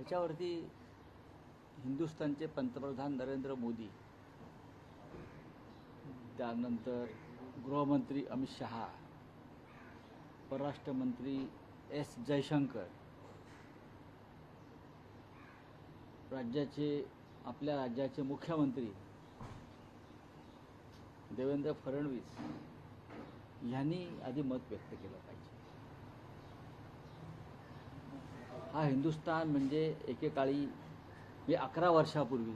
त्याच्यावरती हिंदुस्थानचे पंतप्रधान नरेंद्र मोदी, त्यानंतर गृहमंत्री अमित शहा, परराष्ट्र मंत्री एस जयशंकर, आपल्या राज्याचे मुख्यमंत्री देवेंद्र फडणवीस यांनी आधी मत व्यक्त केलं पाहिजे. हा हिंदुस्थान म्हणजे एकेकाळी 11 वर्षापूर्वी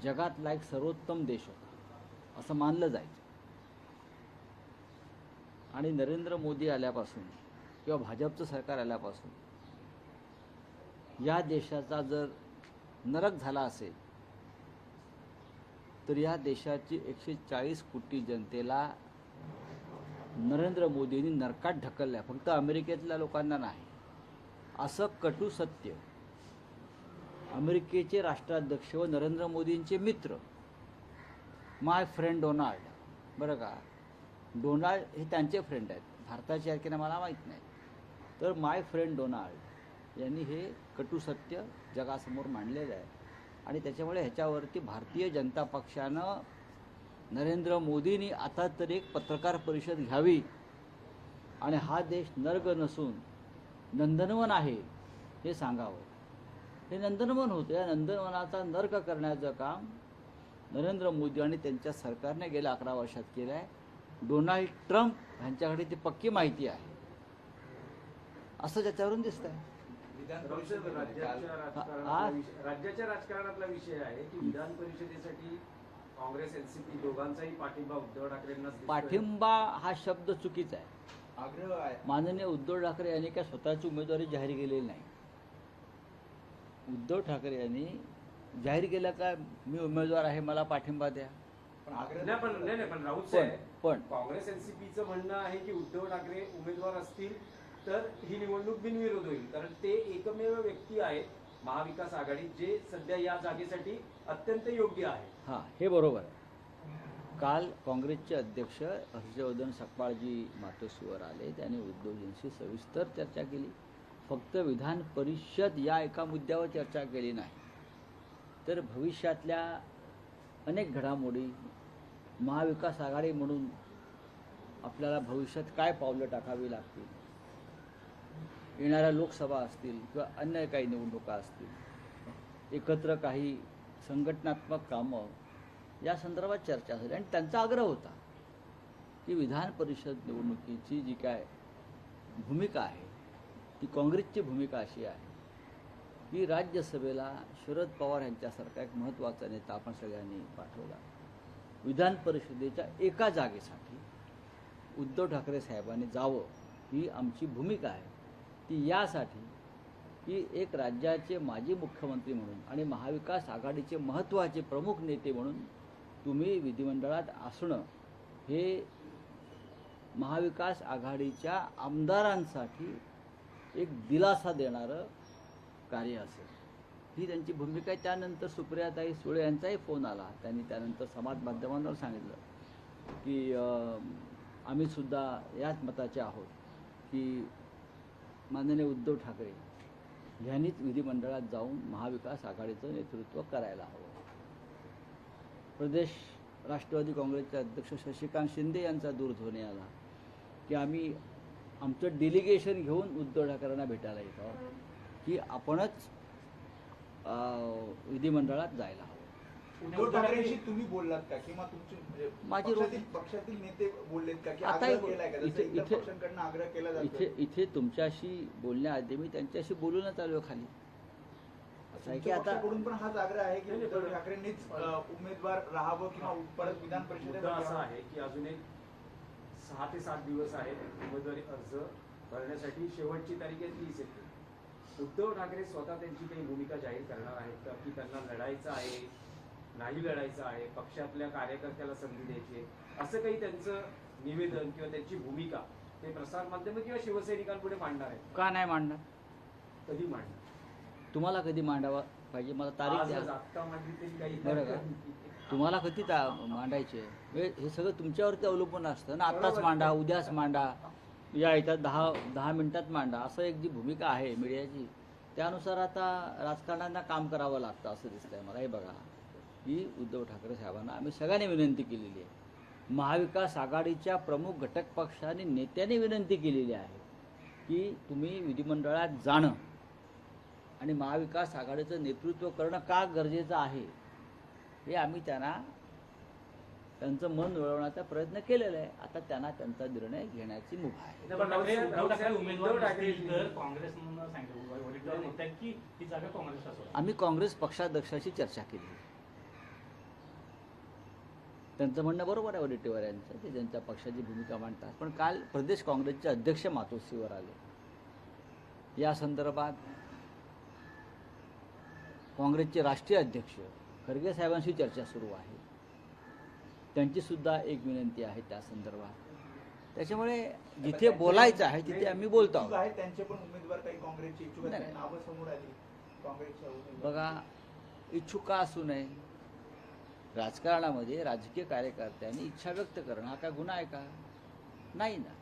जगातला एक सर्वोत्तम देश होता असं मानलं जायचं. आणि नरेंद्र मोदी आल्यापासून किंवा भाजपचं सरकार आल्यापासून या देशाचा जर नरक झाला असेल तर या देशाची 140 कोटी जनतेला नरेंद्र मोदींनी नरकात ढकलल्या, फक्त अमेरिकेतल्या लोकांना नाही. असं कटू सत्य अमेरिकेचे राष्ट्राध्यक्ष व नरेंद्र मोदींचे मित्र माय फ्रेंड डोनाल्ड, बरं का, डोनाल्ड हे त्यांचे फ्रेंड आहेत, भारताचे आहेत की नाही मला माहीत नाही, तर माय फ्रेंड डोनाल्ड यांनी हे कटू सत्य जगासमोर मांडलेलं आहे. आणि त्याच्यामुळे ह्याच्यावरती भारतीय जनता पक्षानं नरेंद्र मोदींनी आता तर एक पत्रकार परिषद घ्यावी आणि हा देश नर्क नसून नंदनवन आहे हे सांगावं. हे नंदनवन होतं, या नंदनवनाचा नर्क करण्याचं काम नरेंद्र मोदी आणि त्यांच्या सरकारने गेल्या 11 वर्षात केलं आहे. डोनाल्ड ट्रम्प यांच्याकडे ती पक्की माहिती आहे असं त्याच्यावरून दिसतंय. राज्याच्या राजकारणातला विषय आहे की विधान परिषदेसाठी काँग्रेस एनसीपी दोघांचाही पाठिंबा उद्धव ठाकरेंना. पाठिंबा हा शब्द चुकीचा आहे. आग्रह आहे. माननीय उद्धव ठाकरे यांनी काय स्वतःची उमेदवारी जाहीर केलेली नाही. उद्धव ठाकरे यांनी जाहीर केलं का मी उमेदवार आहे मला पाठिंबा द्या. पण राऊत साहेब, पण काँग्रेस एनसीपीचं म्हणणं आहे की उद्धव ठाकरे उमेदवार असतील तर ही निवडणूक बिनविरोध होईल, कारण ते एकमेव व्यक्ती आहेत महाविकास आघाडी जे सध्या या जागेसाठी अत्यंत योग्य आहे. हां, हे बरोबर आहे. काल काँग्रेसचे अध्यक्ष हर्षवर्धन सकपाळजी मातोश्रीवर आले, त्यांनी उद्धवजींशी सविस्तर चर्चा केली. फक्त विधान परिषद या एका मुद्द्यावर चर्चा केली नाही, तर भविष्यातल्या अनेक घडामोडी, महाविकास आघाडी म्हणून आपल्याला भविष्यात काय पावलं टाकावी लागतील, येणाऱ्या लोकसभा असतील किंवा अन्य काही निवडणुका असतील, एकत्र काही संघटनात्मक कामं या संदर्भात चर्चा झाली. आणि त्यांचा आग्रह होता की विधान परिषद निवडणुकीची जी काय भूमिका आहे ती काँग्रेसची भूमिका अशी आहे की राज्यसभेला शरद पवार यांच्यासारखा एक महत्त्वाचा नेता आपण सगळ्यांनी पाठवला. विधान परिषदेच्या एका जागेसाठी उद्धव ठाकरे साहेबांनी जावं ही आमची भूमिका आहे. ती यासाठी की एक राज्याचे माजी मुख्यमंत्री म्हणून आणि महाविकास आघाडीचे महत्त्वाचे प्रमुख नेते म्हणून तुम्ही विधिमंडळात असणं हे महाविकास आघाडीच्या आमदारांसाठी एक दिलासा देणारं कार्य असेल, ही त्यांची भूमिका आहे. त्यानंतर सुप्रियाताई सुळे यांचाही फोन आला. त्यांनी त्यानंतर समाज माध्यमांवर सांगितलं की आम्हीसुद्धा याच मताचे आहोत की माननीय उद्धव ठाकरे यांनीच विधिमंडळात जाऊन महाविकास आघाडीचं नेतृत्व करायला हवं. प्रदेश राष्ट्रवादी काँग्रेसचे अध्यक्ष शशिकांत शिंदे यांचा दूरध्वनी आला की आम्ही आमचं डेलिगेशन घेऊन उद्धव ठाकरेंना भेटायला येत आहोत की आपणच विधिमंडळात जायला हवं. उद्धव ठाकरेंशी तुम्ही बोललात का किंवा तुमचे माझे पक्षातील नेते बोललेत का की आग्रह केलाय का, जसं इतर पक्षांकडून आग्रह केला जातो? इथे तुमच्याशी बोलण्याआधी मी त्यांच्याशी बोलूनच आलो खाली. असं आहे की आता पण हाच आग्रह आहे की उद्धव ठाकरेंनीच उमेदवार राहावं किंवा परत विधान परिषदेत असं आहे की अजून एक 6 ते 7 दिवस आहेत उमेदवारी अर्ज भरण्यासाठी. शेवटची तारीख आहे 30 एप्रिल. उद्धव ठाकरे स्वतः त्यांची काही भूमिका जाहीर करणार आहेत का की त्यांना लढायचं आहे, नाही लढायचं आहे, पक्षातल्या कार्यकर्त्याला संधी द्यायची आहे, असं काही त्यांचं निवेदन किंवा त्यांची भूमिका ते प्रसारमाध्यम किंवा शिवसैनिकांपुढे मांडणार आहे? का नाही मांडणार? कधी मांडणार? तुम्हाला कधी मांडावा पाहिजे मला तारीख द्या. बरं का, तुम्हाला कधी मांडायचे हे सगळं तुमच्यावरती अवलंबून असतं ना. आत्ताच मांडा, उद्याच मांडा, या येतात 10 मिनिटात मांडा, असं एक जी भूमिका आहे मीडियाची त्यानुसार आता राजकारण्यांना काम करावं लागतं असं दिसतंय मला. हे बघा, ही उद्धव ठाकरे साहेबांना आम्ही सगळ्यांनी विनंती केलेली आहे. महाविकास आघाडीच्या प्रमुख घटक पक्षांनी नेत्यांनी विनंती केलेली आहे की तुम्ही विधिमंडळात जाणं आणि महाविकास आघाडीचं नेतृत्व करणं का गरजेचं आहे हे आम्ही त्यांचं मन वळवण्याचा प्रयत्न केलेला आहे. आता त्यांना त्यांचा निर्णय घेण्याची मुभा आहे. पण उद्धव ठाकरे उद्धव उमेदवार ठाकरे नसतील तर काँग्रेसनं सांगितलं वडील म्हणतात की ही जागा काँग्रेसला सोडा. आम्ही काँग्रेस पक्षाध्यक्षाशी चर्चा केली. त्यांचं म्हणणं बरोबर आहे वडेट्टीवार यांचं, ते त्यांच्या पक्षाची भूमिका मांडतात. पण काल प्रदेश काँग्रेसचे अध्यक्ष मातोश्रीवर आले. या संदर्भात काँग्रेसचे राष्ट्रीय अध्यक्ष खरगे साहेबांशी चर्चा सुरू आहे. त्यांची सुद्धा एक विनंती आहे त्या संदर्भात. त्याच्यामुळे जिथे बोलायचं आहे तिथे आम्ही बोलतो इच्छुक आहोत. आहेत त्यांचे पण उमेदवार काही काँग्रेसचे इच्छुक आहेत, नाही. नावं समोर आली काँग्रेसच्या उमेदवार. बघा, इच्छुक का असू नये, राजकारणामध्ये राजकीय कार्यकर्त्यांनी इच्छा व्यक्त करणं हा काय गुन्हा आहे का? नाही ना.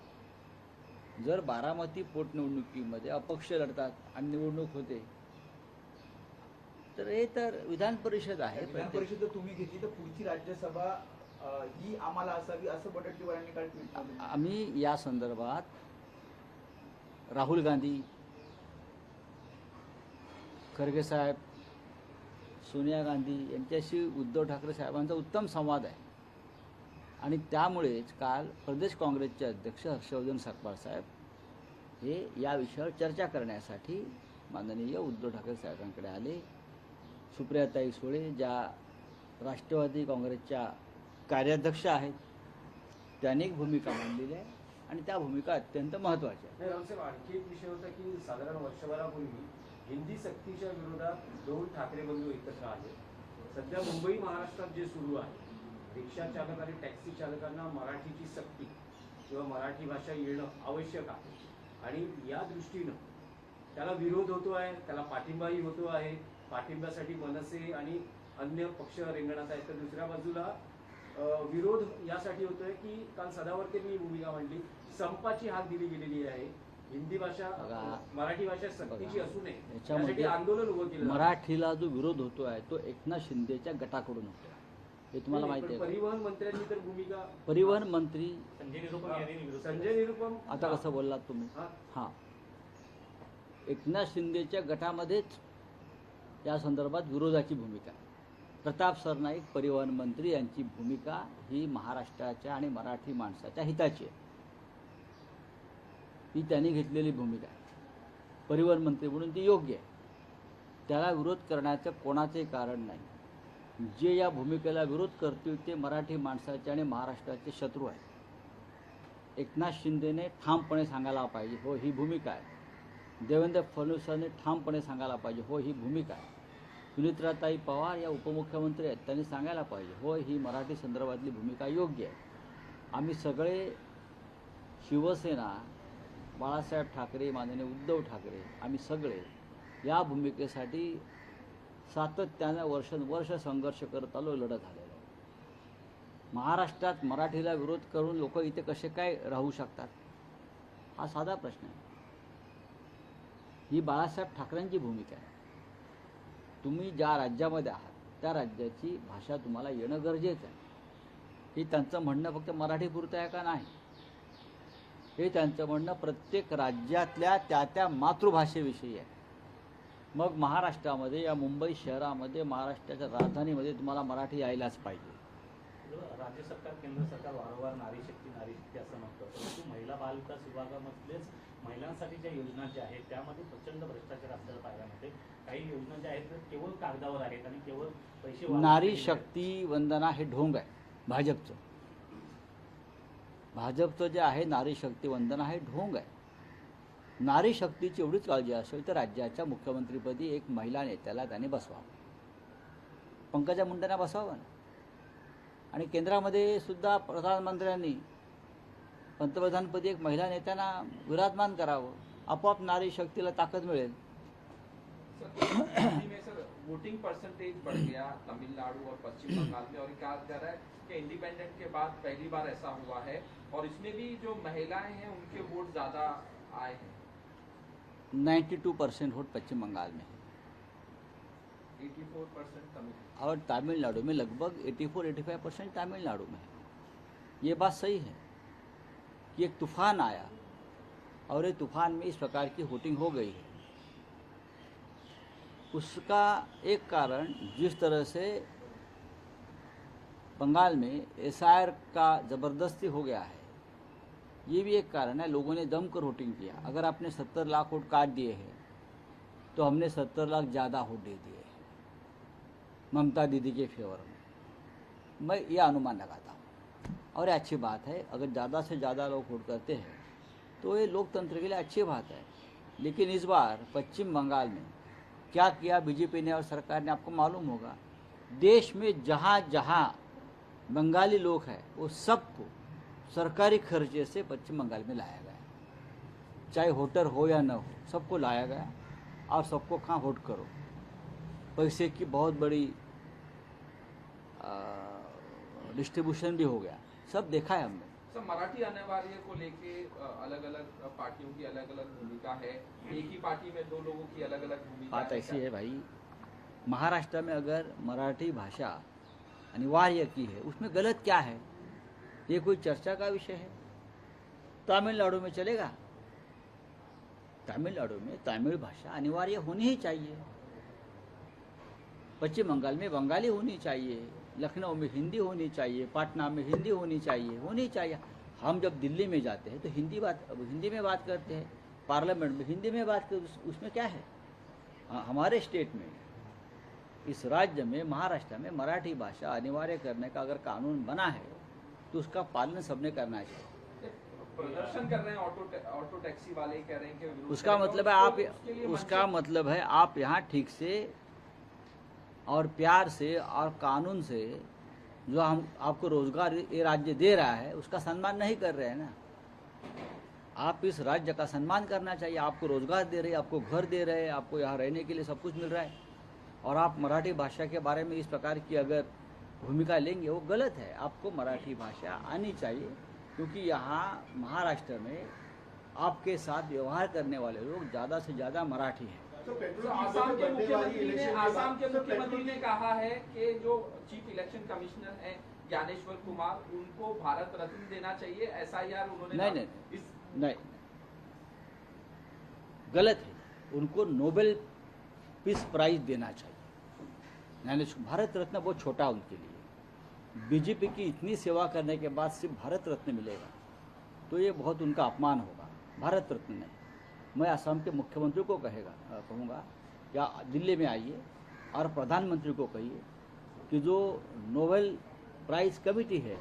जर बारामती पोटनिवडणुकीमध्ये अपक्ष लढतात आणि निवडणूक होते तर हे तर विधान परिषद आहे. विधान परिषद जर तुम्ही घेतली तर पुढची राज्यसभा ही आम्हाला असावी असं वडेट्टीवारांनी काल ट्विट केलं. आम्ही या संदर्भात राहुल गांधी, खरगे साहेब, सोनिया गांधी यांच्याशी उद्धव ठाकरे साहेबांचा उत्तम संवाद आहे. आणि त्यामुळेच काल प्रदेश काँग्रेसचे अध्यक्ष हर्षवर्धन सकपाळ साहेब हे या विषयावर चर्चा करण्यासाठी माननीय उद्धव ठाकरे साहेबांकडे आले. सुप्रियाताई सुळे ज्या राष्ट्रवादी काँग्रेसच्या कार्याध्यक्ष आहेत त्यांनी एक भूमिका मांडलेली आहे आणि त्या भूमिका अत्यंत महत्त्वाच्या आहेत. नाही, रामसाहेब, आणखी एक विषय होता की साधारण वर्षभरापूर्वी हिंदी सक्तीच्या विरोधात दोन ठाकरे बंधू एकत्र आले. सध्या मुंबई महाराष्ट्रात जे सुरू आहे, रिक्षा चालक आणि टॅक्सी चालकांना मराठीची सक्ती किंवा मराठी भाषा येणं आवश्यक आहे आणि या दृष्टीनं त्याला विरोध होतो आहे, त्याला पाठिंबाही होतो आहे. पाठिंब्यासाठी मनसे आणि अन्य पक्ष रिंगणात आहेत, तर दुसऱ्या बाजूला विरोध यासाठी होतोय की काल सदावर्तेंनी भूमिका मांडली, संपाची हाक दिली गेलेली आहे. हिंदी भाषा मराठी भाषा सक्तीची असू नये यासाठी आंदोलन उभं केलं. मराठीला जो विरोध होतो आहे तो एकनाथ शिंदेच्या गटाकडून होतो आहे, हे तुम्हाला माहिती आहे. परिवहन मंत्र्यांनी तर भूमिका, परिवहन मंत्री संजय निरुपम आता कसं बोललात तुम्ही? हां, एकनाथ शिंदेच्या गटामध्येच या संदर्भात विरोधाची भूमिका आहे. प्रताप सरनाईक परिवहन मंत्री यांची भूमिका ही महाराष्ट्राच्या आणि मराठी माणसाच्या हिताची आहे. ही त्यांनी घेतलेली भूमिका आहे. परिवहन मंत्री म्हणून ती योग्य आहे. त्याला विरोध करण्याचं कोणाचंही कारण नाही. जे या भूमिकेला विरोध करतील ते मराठी माणसाचे आणि महाराष्ट्राचे शत्रू आहेत. एकनाथ शिंदेने ठामपणे सांगायला पाहिजे, हो ही भूमिका आहे. देवेंद्र फडणवीसांनी ठामपणे सांगायला पाहिजे, हो ही भूमिका आहे. सुनित्राताई पवार या उपमुख्यमंत्री आहेत, त्यांनी सांगायला पाहिजे, हो ही मराठी संदर्भातली भूमिका योग्य आहे. आम्ही सगळे, शिवसेना, बाळासाहेब ठाकरे, माननीय उद्धव ठाकरे, आम्ही सगळे या भूमिकेसाठी सातत्यानं वर्षानुवर्ष संघर्ष करत आलो, लढत आलेलो. महाराष्ट्रात मराठीला विरोध करून लोक इथे कसे काय राहू शकतात हा साधा प्रश्न आहे. ही बाळासाहेब ठाकरेंची भूमिका आहे. तुम्ही ज्या राज्यामध्ये आहात त्या राज्याची भाषा तुम्हाला येणं गरजेचं आहे. हे त्यांचं म्हणणं फक्त मराठीपुरतं आहे का? नाही. हे त्यांचं म्हणणं प्रत्येक राज्यातल्या त्या मातृभाषेविषयी आहे. मग महाराष्ट्रामध्ये, या मुंबई शहरामध्ये, महाराष्ट्राच्या राजधानीमध्ये तुम्हाला मराठी यायलाच पाहिजे. राज्य सरकार, केंद्र सरकार वारंवार नारी शक्ती असं म्हणतं, परंतु महिला बाल विकास विभागामधलेच महिलांसाठी ज्या योजना ज्या आहेत त्यामध्ये प्रचंड भ्रष्टाचार आपल्याला पाहायला मिळते. काही योजना ज्या आहेत त्या केवळ कागदावर आहेत आणि केवळ पैसे. नारी शक्ती वंदना हे ढोंग आहे भाजपचं. भाजपचं जे आहे नारी शक्ती वंदना हे ढोंग आहे. नारी शक्तीची एवढीच काळजी असेल तर राज्याच्या मुख्यमंत्रीपदी एक महिला नेत्याला त्याने बसवावं. पंकजा मुंडेंना बसवावं ना. आणि केंद्रामध्ये सुद्धा प्रधानमंत्र्यांनी पंतप्रधानपदी एक महिला नेत्यांना विराजमान करावं. आपोआप नारी शक्तीला ताकद मिळेल. सर वोटिंग परसेंटेज बढ़ गया तमिलनाडु और पश्चिम बंगाल में, और कहा जा रहा है कि इंडिपेंडेंट के बाद पहली बार ऐसा हुआ है, और इसमें भी जो महिलाएं हैं उनके वोट ज्यादा आए हैं. 92% वोट पश्चिम बंगाल में है 84% तमिल। और तमिलनाडु में लगभग 84-85% तमिलनाडु में है। ये बात सही है कि एक तूफान आया और ये तूफान में इस प्रकार की वोटिंग हो गई है। उसका एक कारण जिस तरह से बंगाल में एसआईआर का ज़बरदस्ती हो गया है, ये भी एक कारण है। लोगों ने जमकर वोटिंग किया। अगर आपने 70 लाख वोट काट दिए हैं तो हमने 70 लाख ज़्यादा वोट दे दिए हैं ममता दीदी के फेवर में। मैं ये अनुमान लगाता हूँ और ये अच्छी बात है। अगर ज़्यादा से ज़्यादा लोग वोट करते हैं तो ये लोकतंत्र के लिए अच्छी बात है। लेकिन इस बार पश्चिम बंगाल में क्या किया बीजेपी ने और सरकार ने, आपको मालूम होगा। देश में जहाँ जहाँ बंगाली लोग हैं वो सबको सरकारी खर्चे से पश्चिम बंगाल में लाया गया, चाहे वोटर हो या न हो, सबको लाया गया और सबको कहाँ वोट करो। पैसे की बहुत बड़ी डिस्ट्रीब्यूशन भी हो गया, सब देखा है हमने। सर, मराठी अनिवार्य को लेके अलग अलग पार्टियों की अलग अलग भूमिका है। एक ही पार्टी में दो लोगों की अलग अलग भूमिका बात ऐसी है भाई, महाराष्ट्र में अगर मराठी भाषा अनिवार्य की है उसमें गलत क्या है? ये कोई चर्चा का विषय है? तमिलनाडु में चलेगा? तमिलनाडु में तमिल भाषा अनिवार्य होनी ही चाहिए। पश्चिम बंगाल में बंगाली होनी चाहिए, लखनऊ में हिंदी होनी चाहिए, पटना में हिंदी होनी चाहिए। हम जब दिल्ली में जाते हैं तो हिंदी में बात करते हैं, पार्लियामेंट में हिंदी में बात करते, उसमें क्या है? हमारे स्टेट में, इस राज्य में, महाराष्ट्र में मराठी भाषा अनिवार्य करने का अगर कानून बना है तो उसका पालन सबने करना चाहिए। प्रदर्शन कर रहे हैं ऑटो टैक्सी वाले, कह रहे हैं कि विरोध उसका करेंगे मतलब है और आप उसके लिए उसका मंच- मतलब है आप यहाँ ठीक से और प्यार से और कानून से जो हम आपको रोजगार ये राज्य दे रहा है उसका सम्मान नहीं कर रहे हैं ना। आप इस राज्य का सम्मान करना चाहिए। आपको रोजगार दे रहे हैं, आपको घर दे रहे हैं, आपको यहाँ रहने के लिए सब कुछ मिल रहा है, और आप मराठी भाषा के बारे में इस प्रकार की अगर भूमिका लेंगे वो गलत है। आपको मराठी भाषा आनी चाहिए, क्योंकि यहाँ महाराष्ट्र में आपके साथ व्यवहार करने वाले लोग ज़्यादा से ज़्यादा मराठी हैं। तो आसाम के मुख्यमंत्री ने कहा है कि जो चीफ इलेक्शन कमिश्नर हैं ज्ञानेश्वर कुमार, उनको भारत रत्न देना चाहिए। एसआईआर उन्होंने नहीं, गलत है। उनको नोबेल पीस प्राइज देना चाहिए। भारत रत्न बहुत छोटा उनके लिए। बीजेपी की इतनी सेवा करने के बाद सिर्फ भारत रत्न मिलेगा तो ये बहुत उनका अपमान होगा। भारत रत्न नहीं। मैं असम के मुख्यमंत्री को कहूँगा या दिल्ली में आइए और प्रधानमंत्री को कहिए कि जो नोबेल प्राइज कमेटी है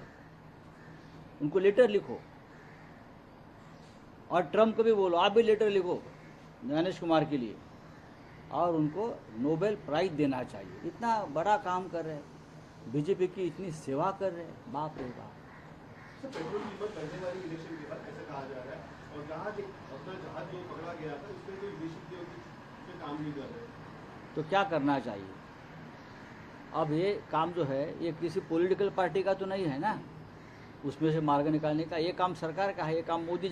उनको लेटर लिखो, और ट्रम्प को भी बोलो आप भी लेटर लिखो ज्ञानेश कुमार के लिए, और उनको नोबेल प्राइज देना चाहिए। इतना बड़ा काम कर रहे हैं, बीजेपी की इतनी सेवा कर रहे हैं, बाप रे बाप। पेट्रोल कीमत बढ़ने वाली इलेक्शन के बाद ऐसा कहा जा रहा है, और जहाज अपना जहाज जो पकड़ा गया था उसमें कोई विदेशी उद्योग काम नहीं कर रहे, तो क्या करना चाहिए? अब ये काम जो है ये किसी पॉलिटिकल पार्टी का तो नहीं है ना, उसमें से मार्ग निकालने का। ये काम सरकार का है। ये काम मोदी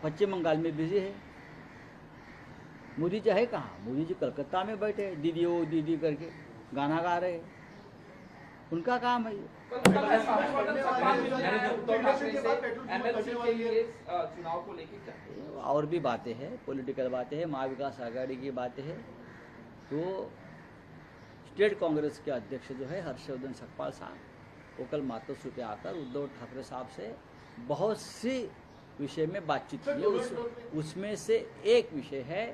पश्चिम बंगाल में बिजी है। मोदी जी है कहाँ? मोदी जी कलकत्ता में बैठे दीदी ओ दीदी करके गाना गा रहे हैं, उनका काम है ये। चुनाव को लेकर क्या और भी बातें हैं, पॉलिटिकल बातें हैं, महाविकास आघाड़ी की बातें हैं। तो स्टेट कांग्रेस के अध्यक्ष जो है हर्षवर्धन सकपाल साहब वो कल मातोश्री पे आकर उद्धव ठाकरे साहब से बहुत सी विषय में बातचीत की। उसमें से एक विषय है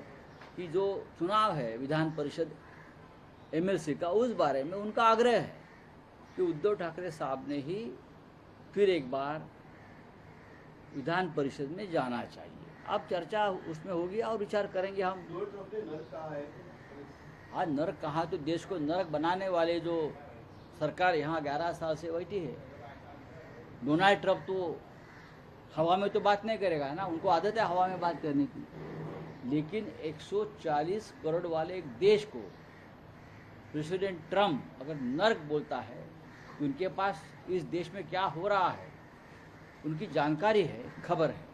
कि जो चुनाव है विधान परिषद एमएलसी का, उस बारे में उनका आग्रह है कि उद्धव ठाकरे साहब ने ही फिर एक बार विधान परिषद में जाना चाहिए। अब चर्चा उसमें होगी और विचार करेंगे हम। आज नरक कहाँ, तो देश को नरक बनाने वाले जो सरकार यहाँ 11 साल से बैठी है, डोनाल्ड ट्रंप तो हवा में तो बात नहीं करेगा ना, उनको आदत है हवा में बात करने की। लेकिन 140 करोड़ वाले एक देश को प्रेसिडेंट ट्रंप अगर नरक बोलता है तो उनके पास इस देश में क्या हो रहा है उनकी जानकारी है, खबर है।